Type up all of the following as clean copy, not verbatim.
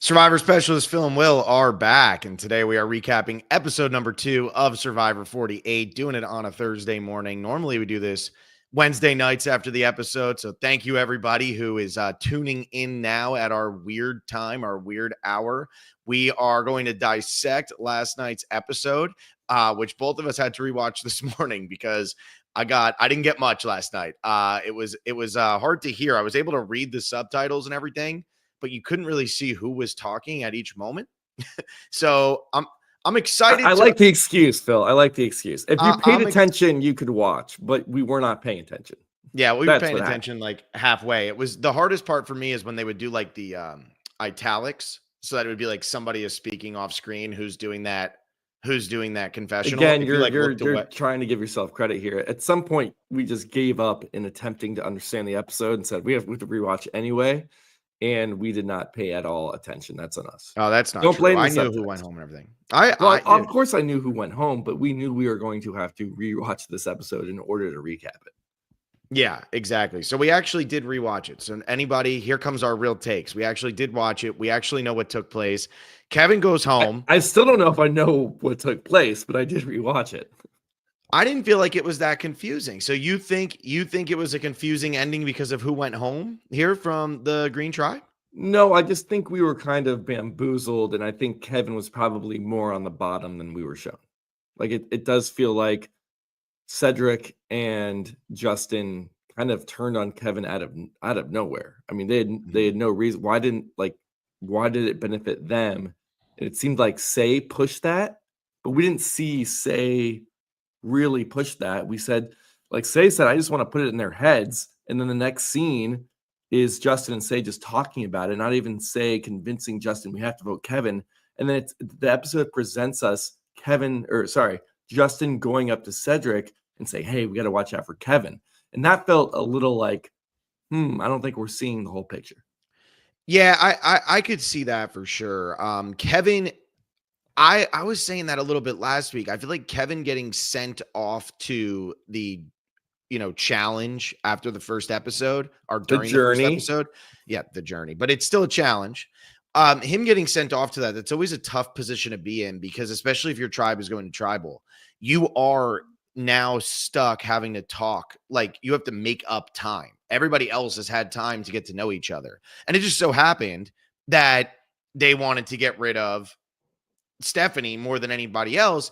Survivor Specialist Phil and Will are back, and today we are recapping episode number 2 of Survivor 48, doing it on a Thursday morning. Normally we do this Wednesday nights after the episode, so thank you everybody who is tuning in now at our weird time, our weird hour. We are going to dissect last night's episode, which both of us had to rewatch this morning because I didn't get much last night. It was hard to hear. I was able to read the subtitles and everything, but you couldn't really see who was talking at each moment. So I'm excited. I like the excuse, Phil. I like the excuse. If you paid I'm attention, you could watch, but we were not paying attention. Yeah, we were paying attention like halfway. It was the hardest part for me is when they would do like the italics, so that it would be like somebody is speaking off screen who's doing that confessional. Again, If you're you, trying to give yourself credit here. At some point, we just gave up in attempting to understand the episode and said we have to rewatch anyway, and we did not pay at all attention. That's on us. Oh, that's not Don't true. blame I the knew subtext. who went home and everything. Of course I knew who went home, but we knew we were going to have to rewatch this episode in order to recap it. Yeah, exactly. So we actually did rewatch it. So anybody, here comes our real takes. We actually did watch it. We actually know what took place. Kevin goes home. I still don't know if I know what took place, but I did rewatch it. I didn't feel like it was that confusing. So you think it was a confusing ending because of who went home here from the Green Tribe? No, I just think we were kind of bamboozled, and I think Kevin was probably more on the bottom than we were shown. Like it does feel like Cedric and Justin kind of turned on Kevin out of nowhere. I mean, they had no reason. Why did it benefit them? And it seemed like Say pushed that, but we didn't see Say really push that. We said, like Say said, I just want to put it in their heads. And then the next scene is Justin and Say just talking about it, not even Say convincing Justin we have to vote Kevin. And then the episode presents us Justin going up to Cedric and say, hey, we got to watch out for Kevin. And that felt a little like, I don't think we're seeing the whole picture. Yeah, I could see that for sure. Kevin, I was saying that a little bit last week. I feel like Kevin getting sent off to the challenge after the first episode or during the first episode. Yeah, the journey, but it's still a challenge. Him getting sent off to that's always a tough position to be in, because especially if your tribe is going to tribal, you are now stuck having to talk. Like, you have to make up time. Everybody else has had time to get to know each other. And it just so happened that they wanted to get rid of Stephanie more than anybody else.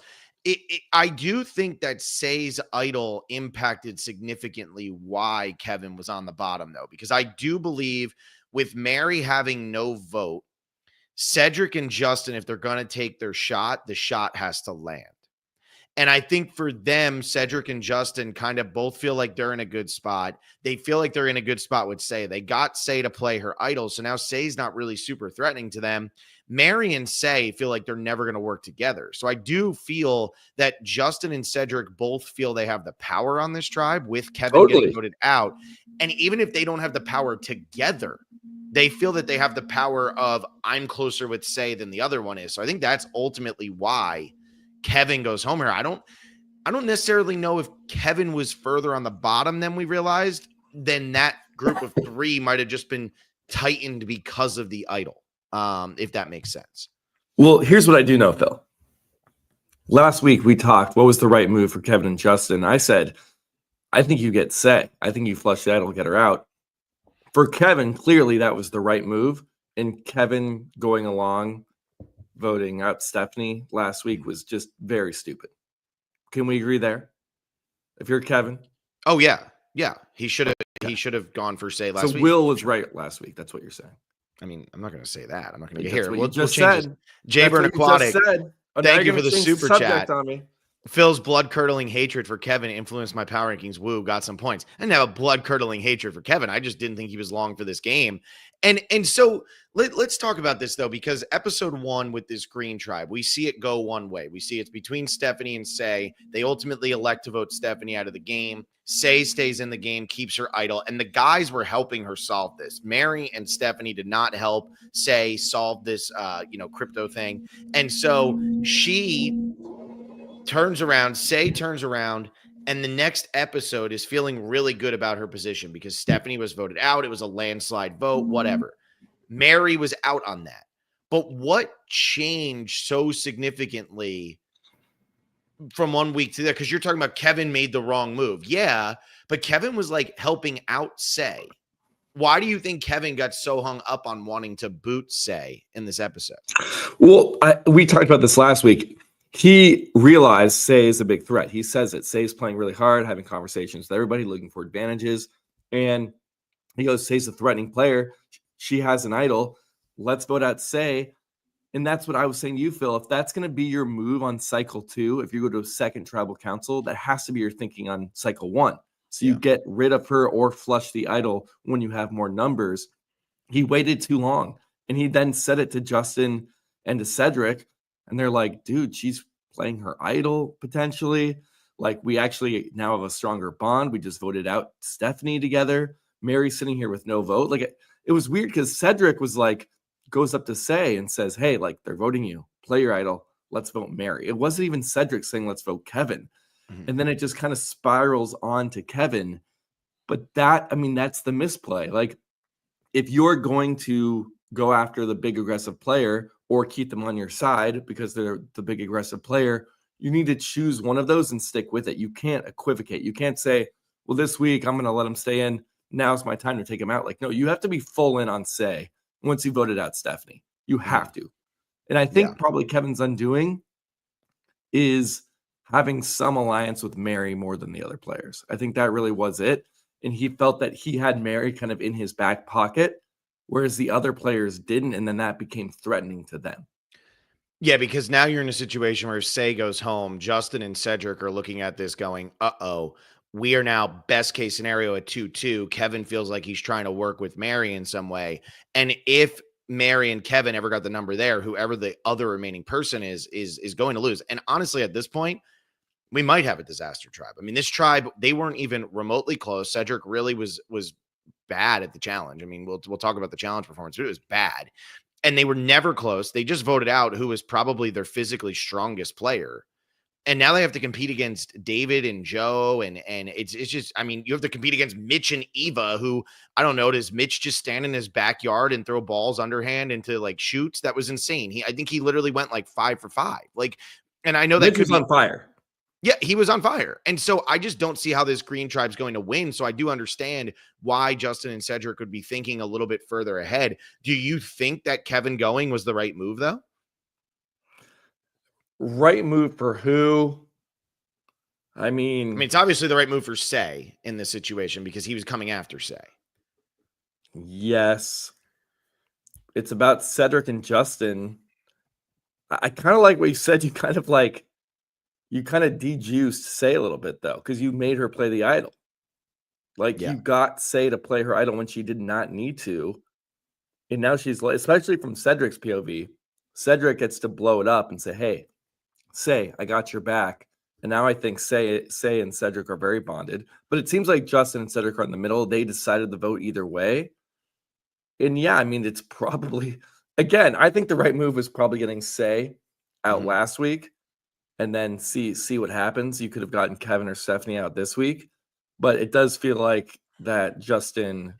I do think that Say's idol impacted significantly why Kevin was on the bottom, though, because I do believe with Mary having no vote, Cedric and Justin, if they're going to take their shot, the shot has to land. And I think for them, Cedric and Justin kind of both feel like they're in a good spot. They feel like they're in a good spot with Say. They got Say to play her idol, so now Say's not really super threatening to them. Mary and Say feel like they're never going to work together. So I do feel that Justin and Cedric both feel they have the power on this tribe with Kevin getting voted out. And even if they don't have the power together, they feel that they have the power of, I'm closer with Say than the other one is. So I think that's ultimately why Kevin goes home here. I don't necessarily know if Kevin was further on the bottom than we realized. Then that group of three might have just been tightened because of the idol, if that makes sense. Well, here's what I do know, Phil. Last week we talked, what was the right move for Kevin and Justin? I said, I think you get Say. I think you flush that, it'll get her out. For Kevin, clearly that was the right move. And Kevin going along voting out Stephanie last week was just very stupid. Can we agree there? If you're Kevin? Oh, yeah. Yeah. He should have gone for Say last week. So Will was right last week. That's what you're saying. I mean, I'm not going to say that. I'm not going to get here. We'll just said. Jayburn Aquatic. Thank you for the super chat. On me. Phil's blood-curdling hatred for Kevin influenced my power rankings. Woo, got some points. I didn't have a blood-curdling hatred for Kevin. I just didn't think he was long for this game. And so let's talk about this, though, because episode 1 with this Green Tribe, we see it go one way. We see it's between Stephanie and Say. They ultimately elect to vote Stephanie out of the game. Say stays in the game, keeps her idol, and the guys were helping her solve this. Mary and Stephanie did not help Say solve this, crypto thing. And so she turns around, Say turns around, and the next episode is feeling really good about her position because Stephanie was voted out. It was a landslide vote, whatever. Mary was out on that. But what changed so significantly from one week to the other? Because you're talking about Kevin made the wrong move. Yeah, but Kevin was like helping out Say. Why do you think Kevin got so hung up on wanting to boot Say in this episode? Well, we talked about this last week. He realized Say is a big threat. He says it. Say's playing really hard, having conversations with everybody, looking for advantages. And he goes, Say's a threatening player. She has an idol. Let's vote out Say. And that's what I was saying to you, Phil. If that's going to be your move on cycle 2, if you go to a second tribal council, that has to be your thinking on cycle 1. So you get rid of her or flush the idol when you have more numbers. He waited too long. And he then said it to Justin and to Cedric. And they're like, dude, she's playing her idol potentially. Like, we actually now have a stronger bond. We just voted out Stephanie together. Mary's sitting here with no vote. Like, it was weird because Cedric was like, goes up to Say and says, hey, like, they're voting you. Play your idol. Let's vote Mary. It wasn't even Cedric saying, let's vote Kevin. Mm-hmm. And then it just kind of spirals on to Kevin. But that, I mean, that's the misplay. Like, if you're going to go after the big aggressive player or keep them on your side because they're the big aggressive player, you need to choose one of those and stick with it. You can't equivocate. You can't say, well, this week I'm going to let him stay in. Now's my time to take him out. Like, no, you have to be full in on Say once you voted out Stephanie. You have to. And I think probably Kevin's undoing is having some alliance with Mary more than the other players. I think that really was it. And he felt that he had Mary kind of in his back pocket, whereas the other players didn't. And then that became threatening to them. Yeah, because now you're in a situation where Say goes home, Justin and Cedric are looking at this going, uh-oh, we are now best case scenario at 2-2. Kevin feels like he's trying to work with Mary in some way. And if Mary and Kevin ever got the number there, whoever the other remaining person is going to lose. And honestly, at this point, we might have a disaster tribe. I mean, this tribe, they weren't even remotely close. Cedric really was bad at the challenge. I mean, we'll talk about the challenge performance, but it was bad. And they were never close. They just voted out who was probably their physically strongest player. And now they have to compete against David and Joe. And it's just, I mean, you have to compete against Mitch and Eva, who, I don't know, does Mitch just stand in his backyard and throw balls underhand into like shoots? That was insane. I think he literally went like 5 for 5. Like, and I know that Mitch was on fire. Yeah, he was on fire. And so I just don't see how this Green Tribe's going to win. So I do understand why Justin and Cedric would be thinking a little bit further ahead. Do you think that Kevin going was the right move, though? Right move for who? I mean, it's obviously the right move for Say in this situation because he was coming after Say. Yes. It's about Cedric and Justin. I kind of like what you said. You kind of dejuiced Say a little bit, though, because you made her play the idol. Like, you got Say to play her idol when she did not need to. And now she's, especially from Cedric's POV, Cedric gets to blow it up and say, hey, Say, I got your back. And now I think Say and Cedric are very bonded. But it seems like Justin and Cedric are in the middle. They decided to vote either way. And yeah, I mean, it's probably, again, I think the right move was probably getting Say out last week and then see what happens. You could have gotten Kevin or Stephanie out this week. But it does feel like that Justin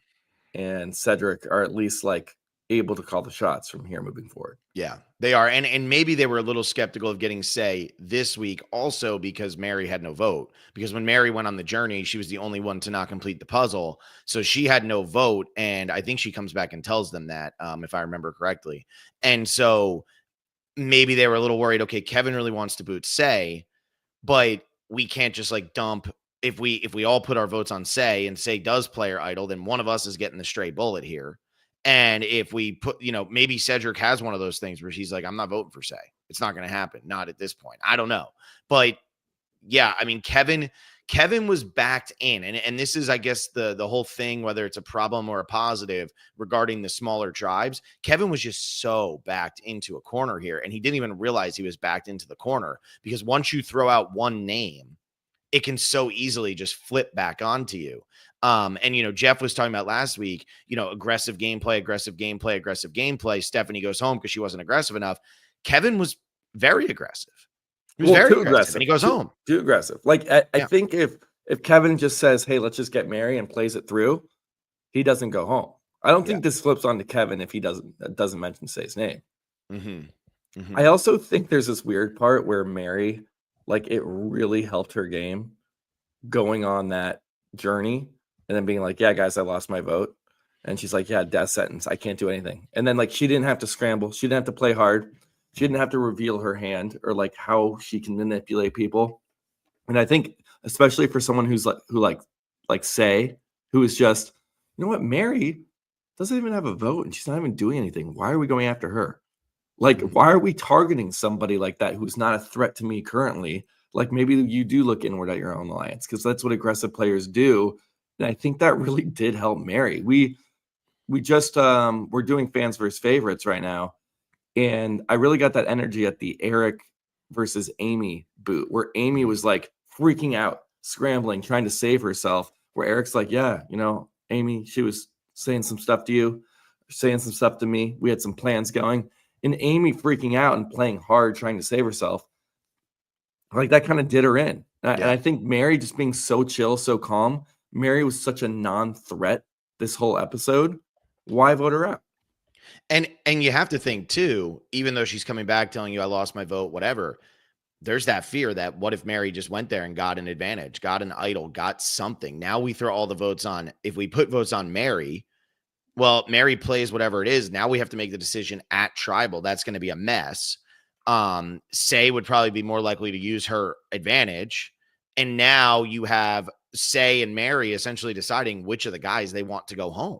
and Cedric are at least like able to call the shots from here moving forward. Yeah, they are. And maybe they were a little skeptical of getting Say this week also because Mary had no vote. Because when Mary went on the journey, she was the only one to not complete the puzzle. So she had no vote. And I think she comes back and tells them that, if I remember correctly. And so maybe they were a little worried, okay, Kevin really wants to boot Say, but we can't just like dump. If we all put our votes on Say and Say does play her idol, then one of us is getting the stray bullet here. And if we put, maybe Cedric has one of those things where she's like, I'm not voting for Say. It's not going to happen. Not at this point. I don't know. But yeah, I mean, Kevin was backed in. And this is, I guess, the whole thing, whether it's a problem or a positive regarding the smaller tribes. Kevin was just so backed into a corner here. And he didn't even realize he was backed into the corner because once you throw out one name, it can so easily just flip back onto you. And Jeff was talking about last week, aggressive gameplay. Stephanie goes home because she wasn't aggressive enough. Kevin was very aggressive. He was very aggressive. And he goes home. Too aggressive. Like, I think if Kevin just says, hey, let's just get Mary and plays it through, he doesn't go home. I don't think this flips on to Kevin if he doesn't mention Say's name. Mhm. I Mhm. also think there's this weird part where Mary, like, it really helped her game going on that journey and then being like, "Yeah, guys, I lost my vote." And she's like, "Yeah, death sentence. I can't do anything." And then, like, she didn't have to scramble. She didn't have to play hard. She didn't have to reveal her hand or, like, how she can manipulate people. And I think especially for someone who's like who like Say, who is just, "You know what? Mary doesn't even have a vote, and she's not even doing anything. Why are we going after her? Like, Mhm. why are we targeting somebody like that who's not a threat to me currently? Like, maybe you do look inward at your own alliance because that's what aggressive players do." And I think that really did help Mary. We just we're doing fans versus favorites right now, and I really got that energy at the Eric versus Amy boot, where Amy Mhm. was like freaking out, scrambling, trying to save herself. Where Eric's like, "Yeah, Amy, she was saying some stuff to you, saying some stuff to me. We had some plans going." And Amy freaking out and playing hard, trying to save herself, like that kind of did her in. And Yeah. I think Mary just being so chill, so calm. Mary was such a non-threat this whole episode. Why vote her out? And you have to think too, even though she's coming back telling you I lost my vote, whatever, there's that fear that what if Mary just went there and got an advantage, got an idol, got something. Now we throw all the votes on. If we put votes on Mary, well, Mary plays whatever it is. Now we have to make the decision at tribal. That's going to be a mess. Say would probably be more likely to use her advantage. And now you have Say and Mary essentially deciding which of the guys they want to go home.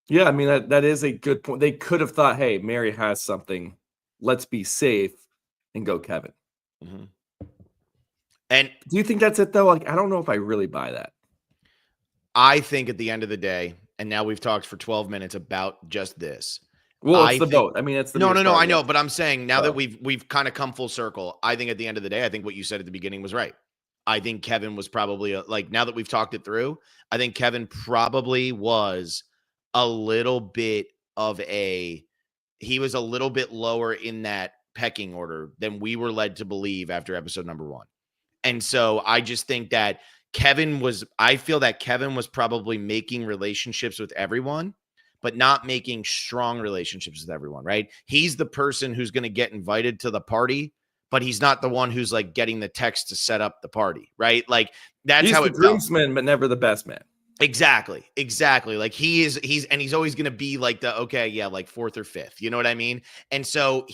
Yeah, I mean that is a good point. They could have thought, "Hey, Mary has something. Let's be safe and go Kevin." Mhm. And Do you think that's it though? Like, I don't know if I really buy that. I think at the end of the day, and now we've talked for 12 minutes about just this. Well, it's I the think vote. I mean, it's the no, mere no, no, start I of the know, but episode. I'm saying now that Oh, we've kind of come full circle, I think at the end of the day, I think what you said at the beginning was right. I think Kevin was probably like now that we've talked it through, I think Kevin probably was a little bit of a he was a little bit lower in that pecking order than we were led to believe after episode number 1. And so I just think that I feel that Kevin was probably making relationships with everyone, but not making strong relationships with everyone, right? He's the person who's going to get invited to the party, but he's not the one who's like getting the text to set up the party, right? Like that's he's how the it felt. groomsman, but never the best man. Exactly. Exactly. Like he's always going to be like the okay, yeah, like fourth or fifth. You know what I mean? And so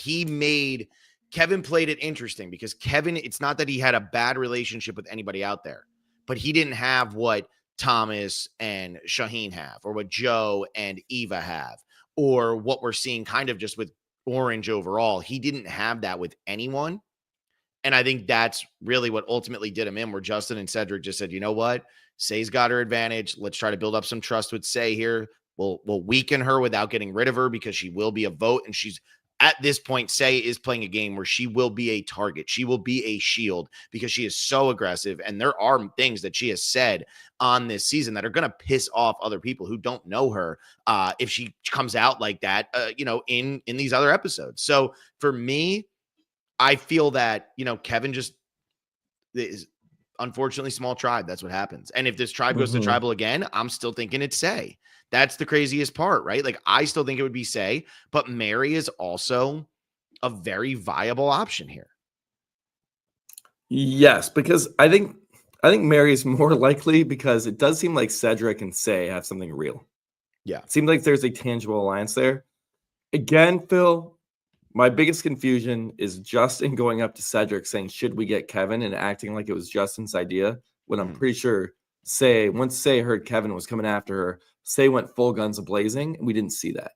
Kevin played it interesting because Kevin, it's not that he had a bad relationship with anybody out there, but he didn't have what Thomas and Shaheen have, or what Joe and Eva have, or what we're seeing kind of just with Orange overall. He didn't have that with anyone. And I think that's really what ultimately did him in, where Justin and Cedric just said, you know what? Say's got her advantage. Let's try to build up some trust with Say here. We'll weaken her without getting rid of her because she will be a vote. And she's at this point, Say is playing a game where she will be a target. She will be a shield because she is so aggressive. And there are things that she has said on this season that are going to piss off other people who don't know her if she comes out like that, in these other episodes. So for me, I feel that, Kevin just is unfortunately small tribe. That's what happens. And if this tribe goes to Mhm. tribal again, I'm still thinking it's Say. That's the craziest part, right? Like I still think it would be Say, but Mary is also a very viable option here. Yes, because I think Mary is more likely because it does seem like Cedric and Say have something real. Yeah. It seems like there's a tangible alliance there. Again, Phil, my biggest confusion is Justin going up to Cedric saying, "Should we get Kevin?" and acting like it was Justin's idea when I'm Mhm. pretty sure once Say heard Kevin was coming after her, Say went full guns a blazing, and we didn't see that.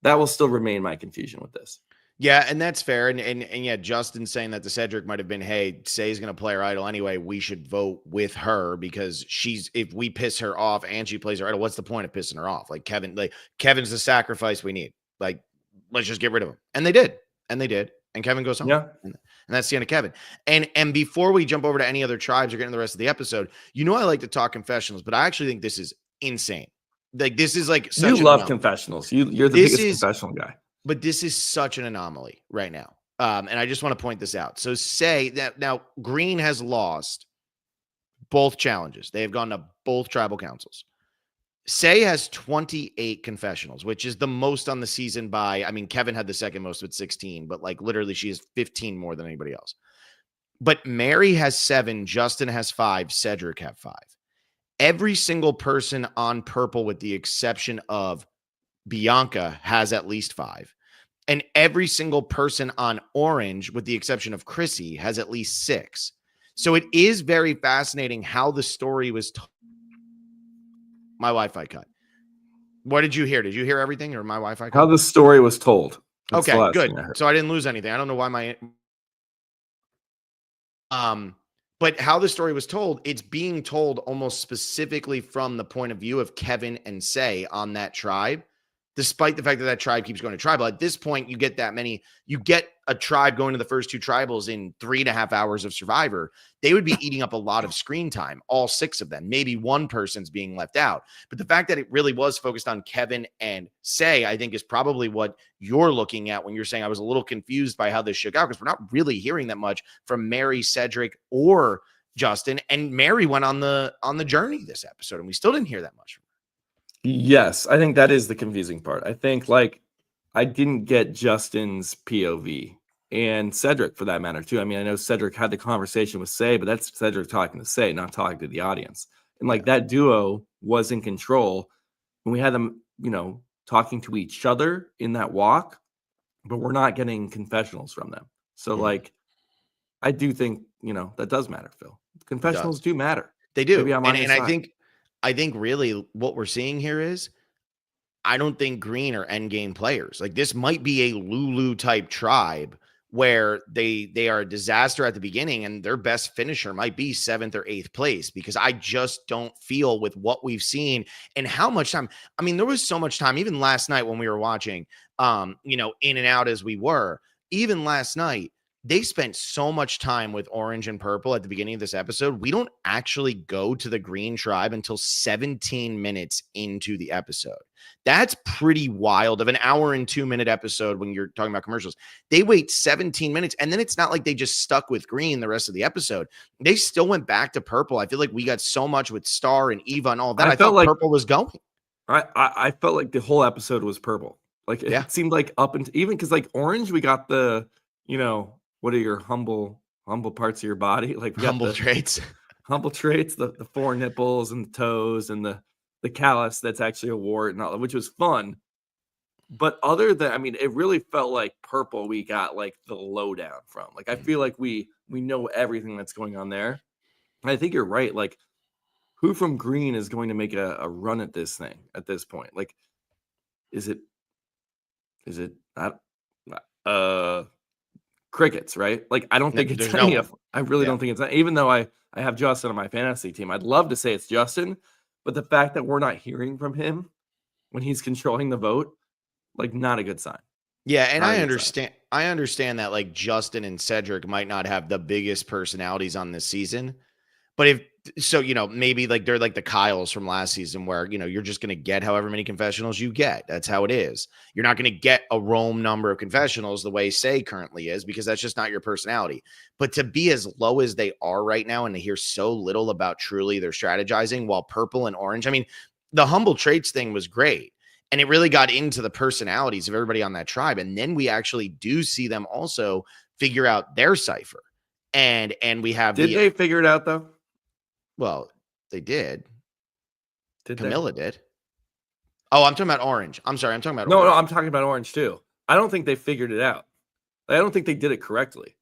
That will still remain my confusion with this. Yeah, and that's fair. And yeah, Justin saying that to Cedric might have been, hey, Say's gonna play her idol anyway. We should vote with her because if we piss her off and she plays her idol, what's the point of pissing her off? Like Kevin's the sacrifice we need. Like, let's just get rid of him. And they did. And they did. And Kevin goes home. Yeah. And that's the end of Kevin. And before we jump over to any other tribes or get into the rest of the episode, I like to talk confessionals, but I actually think this is insane. Like this is like You such an love anomaly. confessionals. You're the This biggest is confessional guy. but this is such an anomaly right now. And I just want to point this out. So say that now Green has lost both challenges. They have gone to both tribal councils. Say has 28 confessionals, which is the most on the season by, I mean, Kevin had the second most with 16, but like literally she has 15 more than anybody else. But Mary has 7, Justin has 5, Cedric have 5. Every single person on Purple, with the exception of Bianca, has at least 5. And every single person on Orange, with the exception of Chrissy, has at least 6. So it is very fascinating how the story was told. My Wi-Fi cut. What did you hear? Did you hear everything, or my Wi-Fi cut? How the story was told. That's the Okay, last good. thing I heard. So I didn't lose anything. I don't know why my but how the story was told, it's being told almost specifically from the point of view of Kevin and Say on that tribe, despite the fact that that tribe keeps going to tribal. At this point, you get a tribe going to the first 2 tribals in 3.5 hours of Survivor. They would be eating up a lot of screen time, all 6 of them. Maybe one person's being left out. But the fact that it really was focused on Kevin and Say, I think, is probably what you're looking at when you're saying I was a little confused by how this shook out, because we're not really hearing that much from Mary, Cedric, or Justin. And Mary went on the journey this episode, and we still didn't hear that much from her. Yes, I think that is the confusing part. I think like I didn't get Justin's POV and Cedric for that matter too. I mean, I know Cedric had the conversation with Say, but that's Cedric talking to Say, not talking to the audience. And like that duo was in control when we had them, talking to each other in that walk, but we're not getting confessionals from them. So like I do think, that does matter, Phil. Confessionals do matter. They do. Maybe I'm on your And side. I think really what we're seeing here is I don't think Green are end game players. Like this might be a Lulu type tribe where they are a disaster at the beginning and their best finisher might be 7th or 8th place, because I just don't feel with what we've seen and how much time. I mean, there was so much time, even last night when we were watching, in and out as we were, even last night, they spent so much time with Orange and Purple at the beginning of this episode. We don't actually go to the Green tribe until 17 minutes into the episode. That's pretty wild of an hour and 2-minute episode when you're talking about commercials. They wait 17 minutes, and then it's not like they just stuck with Green the rest of the episode. They still went back to Purple. I feel like we got so much with Star and Eva and all that. I thought like Purple was going. I felt like the whole episode was Purple. Like it seemed like up and even because like Orange, we got the, what are your humble parts of your body? Like we got humble traits, the 4 nipples and the toes and the callus that's actually a wart and all, which was fun. But other than, I mean, it really felt like Purple we got like the lowdown from. Like I feel like we know everything that's going on there. And I think you're right. Like who from Green is going to make a run at this thing at this point? Like is it crickets, right? Like I don't think it's any of them. I really don't think it's, even though I have Justin on my fantasy team. I'd love to say it's Justin, but the fact that we're not hearing from him when he's controlling the vote, like not a good sign. Yeah, and I understand that like Justin and Cedric might not have the biggest personalities on this season, but maybe like they're like the Kyles from last season where, you're just going to get however many confessionals you get. That's how it is. You're not going to get a Rome number of confessionals the way Say currently is, because that's just not your personality. But to be as low as they are right now and to hear so little about truly their strategizing, while Purple and Orange, I mean, the humble traits thing was great. And it really got into the personalities of everybody on that tribe. And then we actually do see them also figure out their cipher. And we have they figure it out though? Well, they did. Camilla did. Oh, I'm talking about Orange. I'm sorry. I'm talking about Orange. No, I'm talking about Orange too. I don't think they figured it out. I don't think they did it correctly.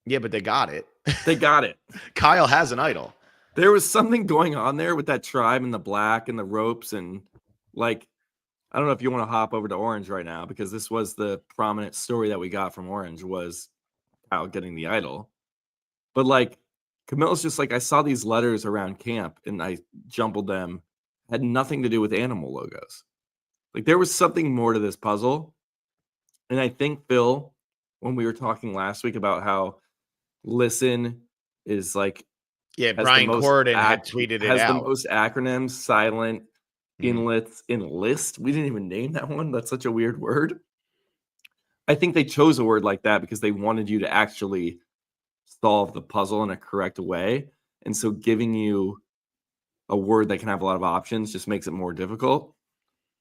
Yeah, but they got it. They got it. Kyle has an idol. There was something going on there with that tribe and the black and the ropes. And like, I don't know if you want to hop over to Orange right now, because this was the prominent story that we got from Orange was Kyle getting the idol. But like, Camilla's just like, I saw these letters around camp and I jumbled them. Had nothing to do with animal logos. Like there was something more to this puzzle. And I think, Phil, when we were talking last week about how Listen is like, yeah, Brian Corden had tweeted it out. Has the most acronyms, silent, enlist. We didn't even name that one. That's such a weird word. I think they chose a word like that because they wanted you to actually solve the puzzle in a correct way. And so giving you a word that can have a lot of options just makes it more difficult.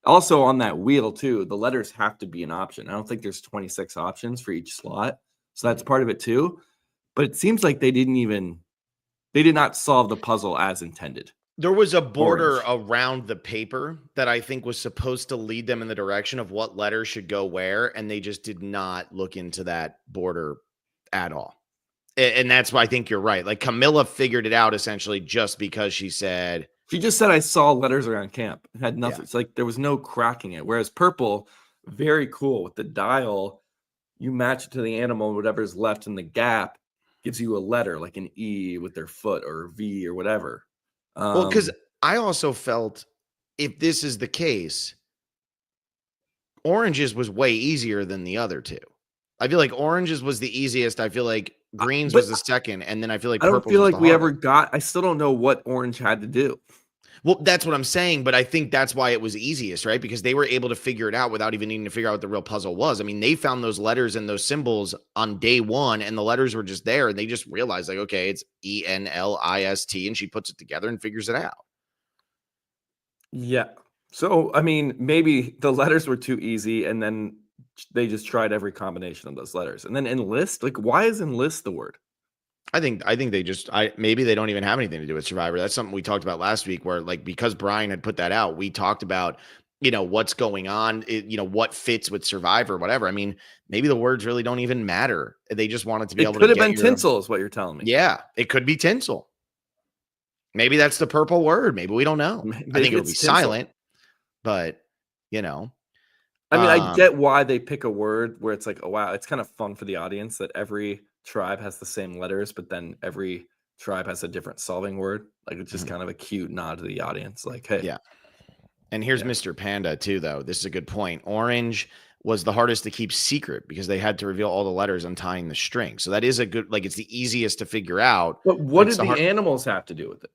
Also, on that wheel too, the letters have to be an option. I don't think there's 26 options for each slot, so that's part of it too. But it seems like they did not solve the puzzle as intended. There was a border Orange. around the paper that I think was supposed to lead them in the direction of what letter should go where, and they just did not look into that border at all. And that's why I think you're right. Like Camilla figured it out essentially just because she said, She just said, I saw letters around camp. It had nothing. Yeah. It's like there was no cracking it. Whereas purple, very cool with the dial, you match it to the animal, whatever's left in the gap gives you a letter like an E with their foot or a V or whatever. well, because I also felt if this is the case, oranges was way easier than the other two. I feel like oranges was the easiest. I feel like greens was the second, and then I feel like I don't purple feel was like the we hardest. ever got. I still don't know what orange had to do. Well, that's what I'm saying, but I think that's why it was easiest, right? Because they were able to figure it out without even needing to figure out what the real puzzle was. I mean, they found those letters and those symbols on day one, and the letters were just there, and they just realized, like, okay, it's ENLIST, and she puts it together and figures it out. Yeah. So, I mean, maybe the letters were too easy, and then they just tried every combination of those letters. And then enlist, like, why is enlist the word? I think they just maybe they don't even have anything to do with Survivor. That's something we talked about last week where like because Brian had put that out, we talked about, what's going on, what fits with Survivor, whatever. I mean, maybe the words really don't even matter. They just wanted to be able to It could have get been tinsel is what you're telling me. Yeah, it could be tinsel. Maybe that's the purple word. Maybe we don't know. Maybe I think it'll be it's tinsel. silent, but I mean, I get why they pick a word where it's like, oh wow, it's kind of fun for the audience that every tribe has the same letters, but then every tribe has a different solving word. Like it's just kind of a cute nod to the audience. Like, hey. Yeah. And here's Mr. Panda too, though. This is a good point. Orange was the hardest to keep secret because they had to reveal all the letters untying the string. So that is a good, like, it's the easiest to figure out. But what did the animals have to do with it?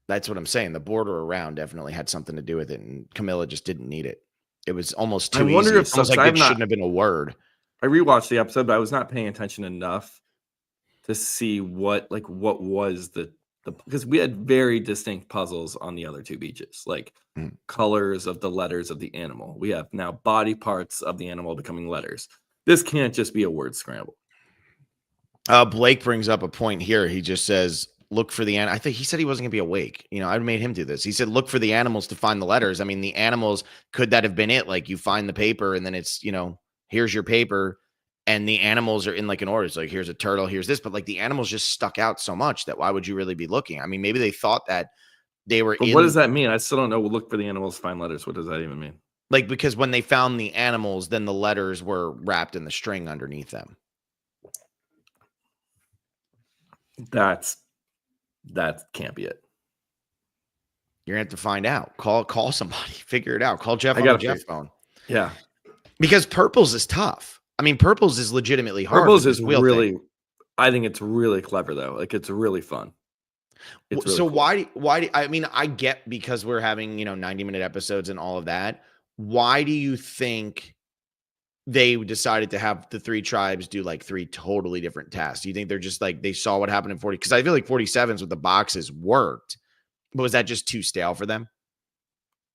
That's what I'm saying. The border around definitely had something to do with it, and Camilla just didn't need it. It was almost too easy. I wonder if it's almost like it shouldn't have been a word. I rewatched the episode, but I was not paying attention enough to see what was the because we had very distinct puzzles on the other two beaches, like colors of the letters of the animal. We have now body parts of the animal becoming letters. This can't just be a word scramble. Blake brings up a point here. He just says, look for the I think he said he wasn't gonna be awake. I made him do this. He said, look for the animals to find the letters. I mean, the animals, could that have been it? Like you find the paper and then it's, here's your paper. And the animals are in like an order. It's like, here's a turtle, here's this. But like the animals just stuck out so much that why would you really be looking? I mean, maybe they thought that they were But what does that mean? I still don't know. We'll look for the animals, find letters. What does that even mean? Like, because when they found the animals, then the letters were wrapped in the string underneath them. That can't be it. You're gonna have to find out. Call somebody, figure it out. Call Jeff on the Jeff phone. Yeah. Because purples is tough. I mean, purples is legitimately hard. Purples is really, I think it's really clever though. Like it's really fun. It's really so cool. Why I mean, I get because we're having, 90-minute episodes and all of that. Why do you think they decided to have the three tribes do like three totally different tasks? Do you think they're just like, they saw what happened in 40? Because I feel like 47s with the boxes worked, but was that just too stale for them?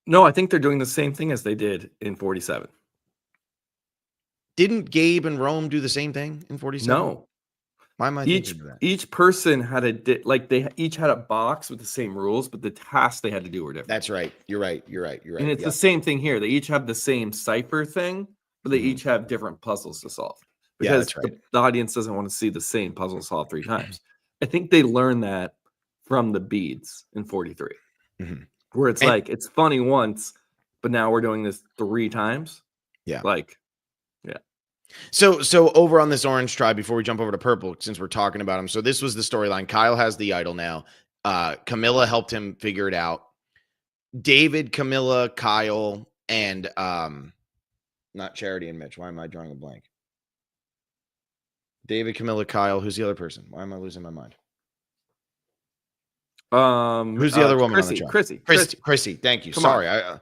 No, I think they're doing the same thing as they did in 47. Didn't Gabe and Rome do the same thing in 47? No. Why am I thinking of that? Each person had they each had a box with the same rules, but the tasks they had to do were different. That's right. You're right. And it's the same thing here. They each have the same cipher thing, but they each have different puzzles to solve. Because the audience doesn't want to see the same puzzle solved 3 times. I think they learned that from the beads in 43. Where it's like, it's funny once, but now we're doing this 3 times. Yeah. So over on this orange tribe, before we jump over to purple, since we're talking about him. So this was the storyline. Kyle has the idol now. Camilla helped him figure it out. David, Camilla, Kyle, and not Charity and Mitch. Why am I drawing a blank? David, Camilla, Kyle. Who's the other person? Why am I losing my mind? Who's the other woman on the tribe? Chrissy. Thank you. Sorry, I'm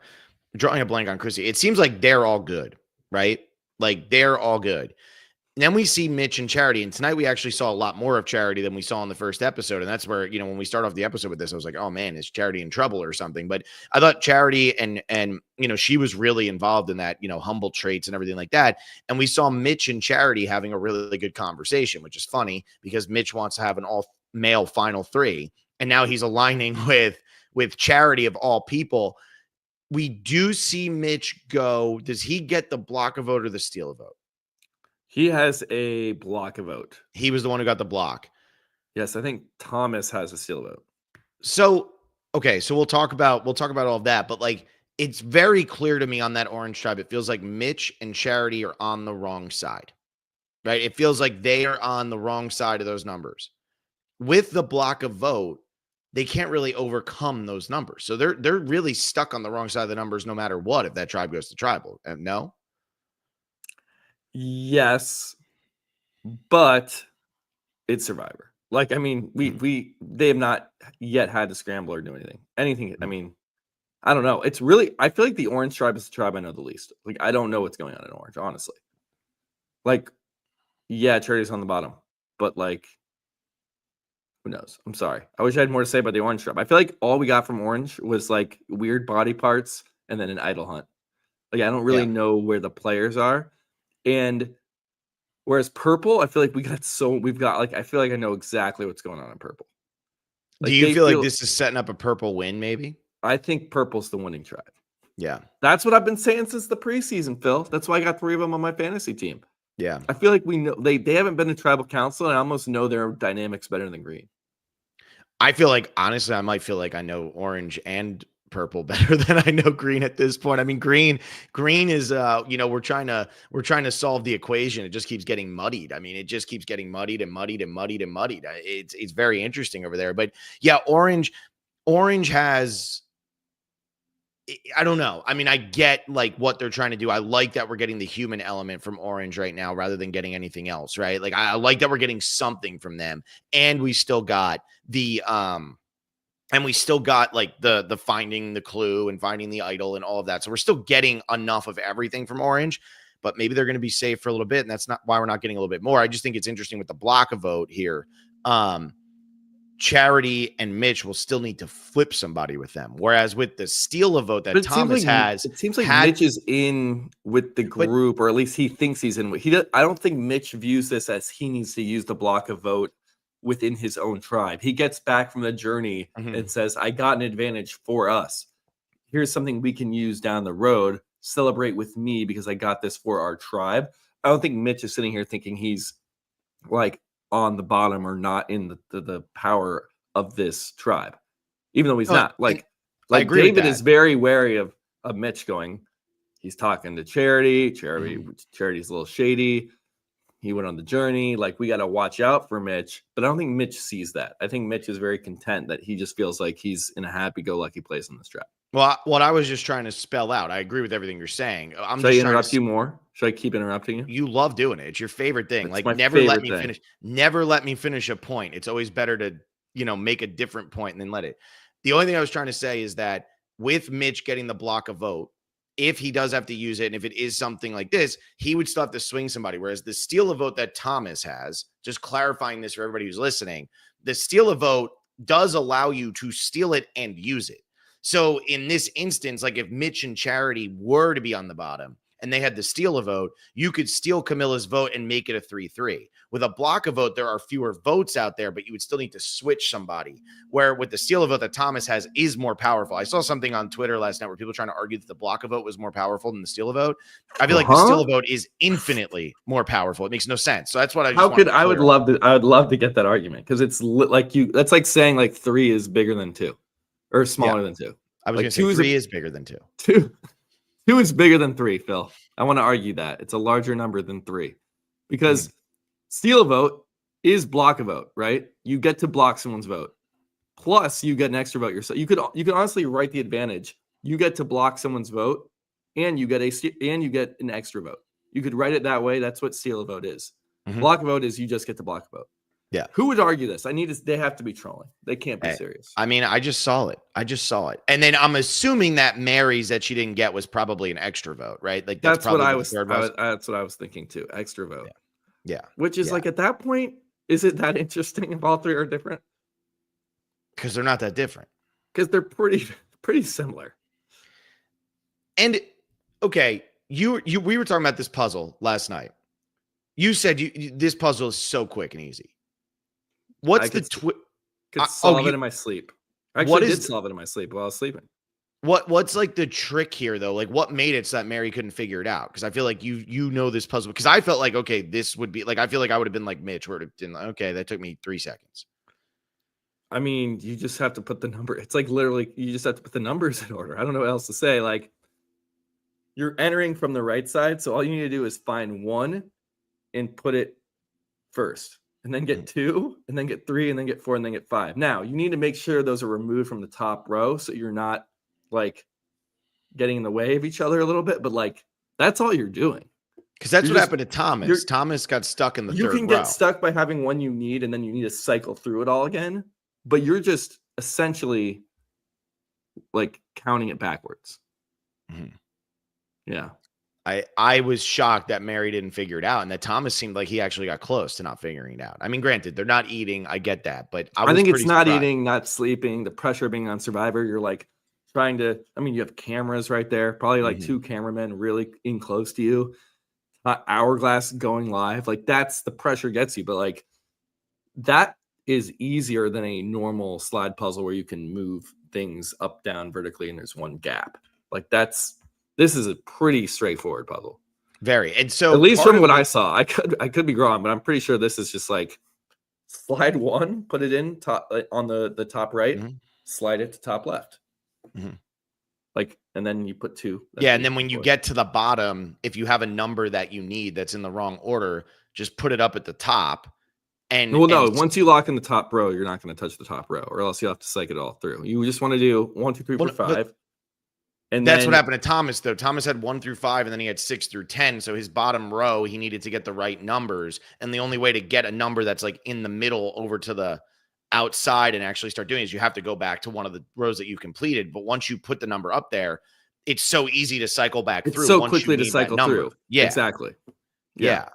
drawing a blank on Chrissy. It seems like they're all good, right? Like they're all good. then we see Mitch and Charity, and tonight we actually saw a lot more of Charity than we saw in the first episode. And that's where, when we start off the episode with this, I was like, oh man, is Charity in trouble or something? But I thought Charity and she was really involved in that, humble traits and everything like that. And we saw Mitch and Charity having a really good conversation, which is funny because Mitch wants to have an all male final three. And now he's aligning with Charity of all people. We do see Mitch go. Does he get the block a vote or the steal a vote? He has a block a vote. He was the one who got the block. Yes, I think Thomas has a steal vote. So, okay, so we'll talk about all of that, but like it's very clear to me on that orange tribe. It feels like Mitch and Charity are on the wrong side. Right? It feels like they are on the wrong side of those numbers. With the block of vote, they can't really overcome those numbers. So they're really stuck on the wrong side of the numbers no matter what if that tribe goes to tribal. No? Yes, but it's Survivor. Like, I mean, they have not yet had to scramble or do anything. I mean, I don't know. It's really, I feel like the orange tribe is the tribe I know the least. Like, I don't know what's going on in orange, honestly. Like, yeah, Charity's on the bottom, but like, who knows? I'm sorry. I wish I had more to say about the orange tribe. I feel like all we got from orange was like weird body parts and then an idol hunt. Like, I don't really know where the players are. And whereas purple, I feel like I feel like I know exactly what's going on in purple. Like, do you feel like this is setting up a purple win, maybe? I think purple's the winning tribe. Yeah. That's what I've been saying since the preseason, Phil. That's why I got 3 of them on my fantasy team. Yeah. I feel like we know they haven't been to tribal council, and I almost know their dynamics better than green. I feel like, honestly, I might feel like I know orange and purple better than I know green at this point. I mean, green is we're trying to solve the equation. It just keeps getting muddied. I mean, it just keeps getting muddied and muddied and muddied and muddied. It's very interesting over there. But yeah, orange has, I don't know. I mean, I get like what they're trying to do. I like that we're getting the human element from orange right now rather than getting anything else, right? Like I like that we're getting something from them. And we still got the like the finding the clue and finding the idol and all of that. So we're still getting enough of everything from orange, but maybe they're going to be safe for a little bit. And that's not why we're not getting a little bit more. I just think it's interesting with the block of vote here. Charity and Mitch will still need to flip somebody with them. Whereas with the steal a vote that Thomas has, it seems like Mitch is in with the group, or at least he thinks he's in. I don't think Mitch views this as he needs to use the block of vote within his own tribe. He gets back from the journey and says, I got an advantage for us. Here's something we can use down the road. Celebrate with me because I got this for our tribe. I don't think Mitch is sitting here thinking he's like on the bottom or not in the power of this tribe, even though he's not. Like David is very wary of Mitch going, he's talking to Charity. Charity's a little shady. He went on the journey. Like, we got to watch out for Mitch, but I don't think Mitch sees that. I think Mitch is very content that he just feels like he's in a happy-go-lucky place in this tribe. Well, what I was just trying to spell out, I agree with everything you're saying. Should I interrupt you more? Should I keep interrupting you? You love doing it. It's your favorite thing. It's like, never let me finish. Never let me finish a point. It's always better to, make a different point and then let it. The only thing I was trying to say is that with Mitch getting the block of vote, if he does have to use it, and if it is something like this, he would still have to swing somebody. Whereas the steal a vote that Thomas has, just clarifying this for everybody who's listening, the steal a vote does allow you to steal it and use it. So in this instance, like if Mitch and Charity were to be on the bottom and they had the steal a vote, you could steal Camilla's vote and make it a 3-3. With a block a vote, there are fewer votes out there, but you would still need to switch somebody. Where with the steal a vote that Thomas has is more powerful. I saw something on Twitter last night where people were trying to argue that the block a vote was more powerful than the steal a vote. I feel like the steal a vote is infinitely more powerful. It makes no sense. So that's what I would love to get that argument, because it's like that's like saying like 3 is bigger than 2 or smaller than 2. I was going to say 3 is bigger than 2. 2 is bigger than 3, Phil. I want to argue that. It's a larger number than 3. Because steal a vote is block a vote, right? You get to block someone's vote. Plus, you get an extra vote yourself. You could honestly write the advantage. You get to block someone's vote, and you get an extra vote. You could write it that way. That's what steal a vote is. Block a vote is you just get to block a vote. Yeah. Who would argue this? They have to be trolling. They can't be serious. I mean, I just saw it. And then I'm assuming that Mary's that she didn't get was probably an extra vote, right? Like that's what I was thinking too. Extra vote. Yeah. Which is Yeah. like, at that point, is it that interesting if all three are different? Because they're not that different. Because they're pretty similar. And okay, we were talking about this puzzle last night. You said this puzzle is so quick and easy. I What's the could solve it you in my sleep. I what actually is did solve it in my sleep while I was sleeping. what's like the trick here though? Like what made it so that Mary couldn't figure it out? Because I feel like you know this puzzle. Because I felt like okay, this would be like I feel like I would have been like Mitch, where it been like, okay, that took me 3 seconds. I mean, you just have to put the number. It's like literally, you just have to put the numbers in order. I don't know what else to say. Like, you're entering from the right side, so all you need to do is find 1 and put it first, and then get 2, and then get 3, and then get 4, and then get 5. Now, you need to make sure those are removed from the top row so you're not like getting in the way of each other a little bit, but like that's all you're doing. Because that's what happened to Thomas. Thomas got stuck in the You third can row. get stuck by having one you need, and then you need to cycle through it all again, but you're just essentially like counting it backwards. Mhm. Yeah. I was shocked that Mary didn't figure it out and that Thomas seemed like he actually got close to not figuring it out. I mean, granted, they're not eating. I get that, but I think pretty it's not surprised. eating, not sleeping, the pressure being on Survivor. You're like trying to, I mean, you have cameras right there, probably like 2 cameramen really in close to you. Hourglass going live. Like that's the pressure gets you, but like that is easier than a normal slide puzzle where you can move things up, down, vertically, and there's one gap. Like this is a pretty straightforward puzzle. Very. And so at least from what I saw, I could be wrong, but I'm pretty sure this is just like slide 1, put it in top on the top right, slide it to top left. Like, and then you put 2. Yeah, and then when you get to the bottom, if you have a number that you need that's in the wrong order, just put it up at the top. And once you lock in the top row, you're not going to touch the top row, or else you'll have to cycle it all through. You just want to do 1, 2, 3, 4, 5. And that's what happened to Thomas, though. Thomas had 1 through 5, and then he had 6 through 10. So his bottom row, he needed to get the right numbers. And the only way to get a number that's like in the middle over to the outside and actually start doing it is you have to go back to one of the rows that you completed. But once you put the number up there, it's so easy to cycle back through. So quickly to cycle through. Yeah, exactly. Yeah.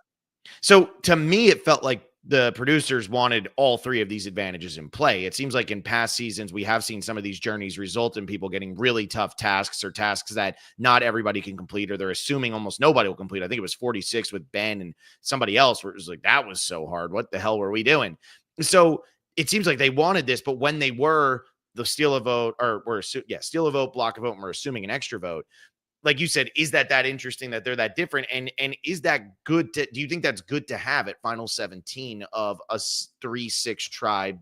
So to me, it felt like the producers wanted all 3 of these advantages in play. It seems like in past seasons, we have seen some of these journeys result in people getting really tough tasks or tasks that not everybody can complete, or they're assuming almost nobody will complete. I think it was 46 with Ben and somebody else where it was like, that was so hard. What the hell were we doing? So it seems like they wanted this, but when they were the steal a vote steal a vote, block a vote, and we're assuming an extra vote, like you said, is that interesting that they're that different? And is that good do you think that's good to have at final 17 of a 3-6 tribe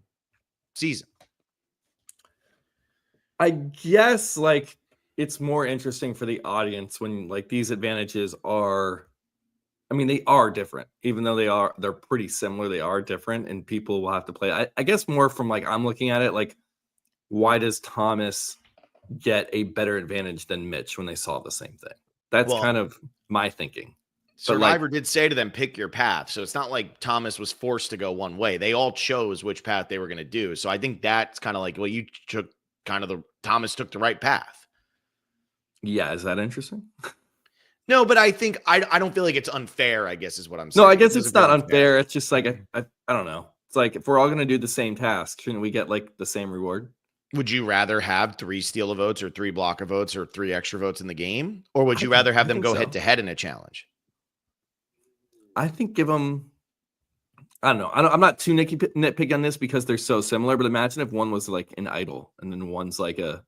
season? I guess like it's more interesting for the audience when like these advantages are, I mean, they are different, even though they're pretty similar. They are different, and people will have to play. I guess more from like, I'm looking at it like, why does Thomas get a better advantage than Mitch when they solve the same thing? That's kind of my thinking. Survivor did say to them, pick your path. So it's not like Thomas was forced to go one way. They all chose which path they were going to do. So I think that's kind of like, well, you took Thomas took the right path. Yeah. Is that interesting? No, but I think I don't feel like it's unfair, I guess is what I'm saying. No, I guess it's not unfair. It's just like, I don't know. It's like, if we're all going to do the same task, shouldn't we get like the same reward? Would you rather have 3 steal a votes or 3 block a votes or 3 extra votes in the game? Or would you rather have them go head to head in a challenge? I think give them, I don't know. I'm not too nitpicky on this because they're so similar, but imagine if one was like an idol and then one's like a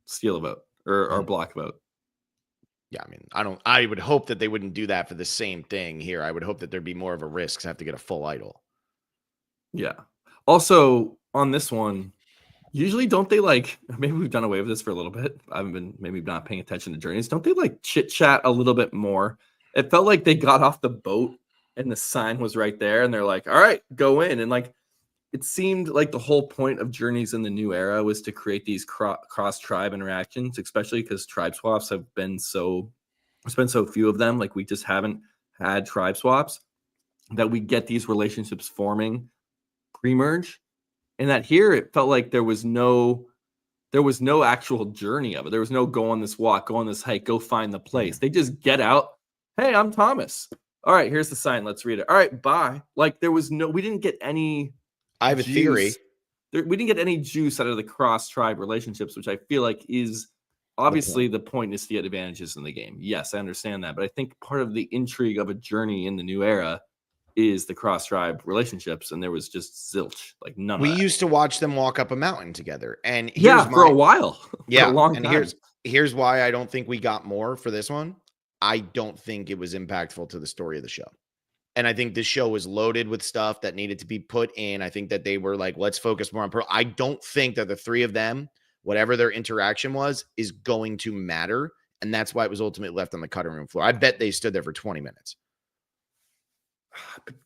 steal a vote or block a vote. Yeah, I mean, I would hope that they wouldn't do that for the same thing here. I would hope that there'd be more of a risk to have to get a full idol. Yeah. Also, on this one, usually don't they like, maybe we've done away with this for a little bit. I've been maybe not paying attention to journeys. Don't they like chit chat a little bit more? It felt like they got off the boat and the sign was right there and they're like, all right, go in. And like, it seemed like the whole point of journeys in the new era was to create these cross tribe interactions, especially because tribe swaps have been there's been so few of them. Like we just haven't had tribe swaps, that we get these relationships forming pre-merge. And that here it felt like there was no actual journey of it. There was no go on this walk, go on this hike, go find the place. They just get out. Hey, I'm Thomas. All right, here's the sign. Let's read it. All right, bye. Like we didn't get any I have a theory. juice. We didn't get any juice out of the cross tribe relationships, which I feel like is The obviously point. the point is to get advantages in the game. Yes, I understand that, but I think part of the intrigue of a journey in the new era is the cross tribe relationships, and there was just zilch, like none of We that. used to watch them walk up a mountain together, and Yeah, here's for a my while, for a yeah, long and time. here's why I don't think we got more for this one. I don't think it was impactful to the story of the show. And I think this show was loaded with stuff that needed to be put in. I think that they were like, let's focus more on Pearl. I don't think that the three of them, whatever their interaction was, is going to matter. And that's why it was ultimately left on the cutting room floor. I bet they stood there for 20 minutes.